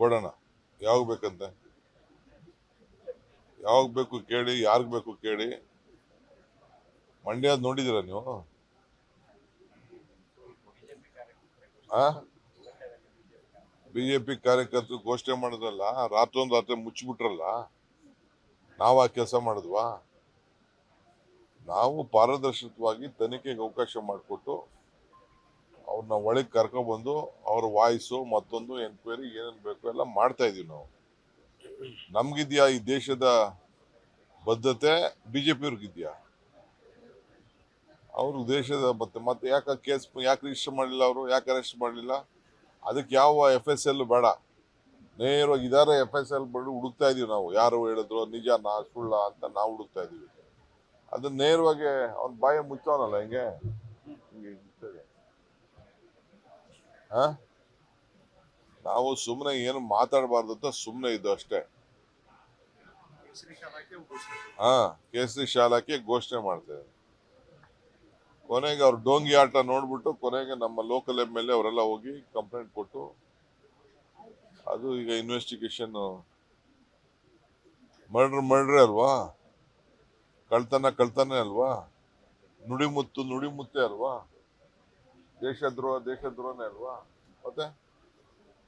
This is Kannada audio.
ಕೊಡೋಣ. ಯಾವಾಗ ಬೇಕಂತೆ, ಯಾವಾಗ ಬೇಕು ಕೇಳಿ, ಯಾರಿಗ್ ಬೇಕು ಕೇಳಿ. ಮಂಡ್ಯದ ನೋಡಿದಿರ ನೀವು? ಬಿಜೆಪಿ ಕಾರ್ಯಕರ್ತರು ಘೋಷಣೆ ಮಾಡಿದ್ರಲ್ಲ, ರಾತ್ರಿ ಮುಚ್ಚಿಬಿಟ್ರಲ್ಲ. ನಾವು ಆ ಕೆಲಸ ಮಾಡಿದ್ವಾ? ನಾವು ಪಾರದರ್ಶಕವಾಗಿ ತನಿಖೆಗೆ ಅವಕಾಶ ಮಾಡಿಕೊಟ್ಟು ಅವ್ರನ್ನ ಒಳಗೆ ಕರ್ಕೊಬಂದು ಅವ್ರ ವಾಯ್ಸು ಮತ್ತೊಂದು ಎನ್ಕ್ವೈರಿ ಏನೇನು ಬೇಕು ಎಲ್ಲ ಮಾಡ್ತಾ ಇದೀವಿ ನಾವು. ನಮ್ಗಿದ್ಯಾ ಈ ದೇಶದ ಬದ್ಧತೆ? ಬಿಜೆಪಿಯವ್ರಿಗಿದ್ಯಾ? ಅವ್ರ ದೇಶದ ಮತ್ತೆ ಯಾಕೆ ಕೇಸ್ ಯಾಕೆ ರಿಜಿಸ್ಟರ್ ಮಾಡಲಿಲ್ಲ, ಅವರು ಯಾಕೆ ಅರೆಸ್ಟ್ ಮಾಡಲಿಲ್ಲ? ಅದಕ್ಕೆ ಯಾವ FSL ಬೇಡ, ನೇರವಾಗಿ ಇದಾರೆ FSL ಬಿಡು ಹುಡುಕ್ತಾ ಇದೀವಿ ನಾವು. ಯಾರು ಹೇಳಿದ್ರು ನಿಜನಾ ಸುಳ್ಳ ಅಂತ ನಾವು ಹುಡುಕ್ತಾ ಇದೀವಿ. ಅದನ್ನ ನೇರವಾಗಿ ಅವ್ನ ಬಾಯ ಮುಚ್ಚವನಲ್ಲ ಹಿಂಗೆ ನಾವು ಸುಮ್ಮನೆ ಏನು ಮಾತಾಡಬಾರ್ದು ಅಂತ ಸುಮ್ಮನೆ ಇದ್ದು ಅಷ್ಟೇ. ಕೇಸರಿ ಶಾಲಾಕ್ಕೆ ಘೋಷಣೆ ಮಾಡ್ತೇವೆ. ಕೊನೆಗೆ ಅವ್ರ ಡೋಂಗಿ ಆಟ ನೋಡ್ಬಿಟ್ಟು ಕೊನೆಗೆ ನಮ್ಮ ಲೋಕಲ್ MLA ಅವರೆಲ್ಲ ಹೋಗಿ ಕಂಪ್ಲೇಂಟ್ ಕೊಟ್ಟು ಅದು ಈಗ ಇನ್ವೆಸ್ಟಿಗೇಷನ್. ಮರ್ಡ್ರೇ ಅಲ್ವಾ, ಕಳ್ತನ ಅಲ್ವಾ, ನುಡಿಮುತ್ತೇ ಅಲ್ವಾ, ದೇಶದ್ರೋಹನೇ ಅಲ್ವಾ. ಮತ್ತೆ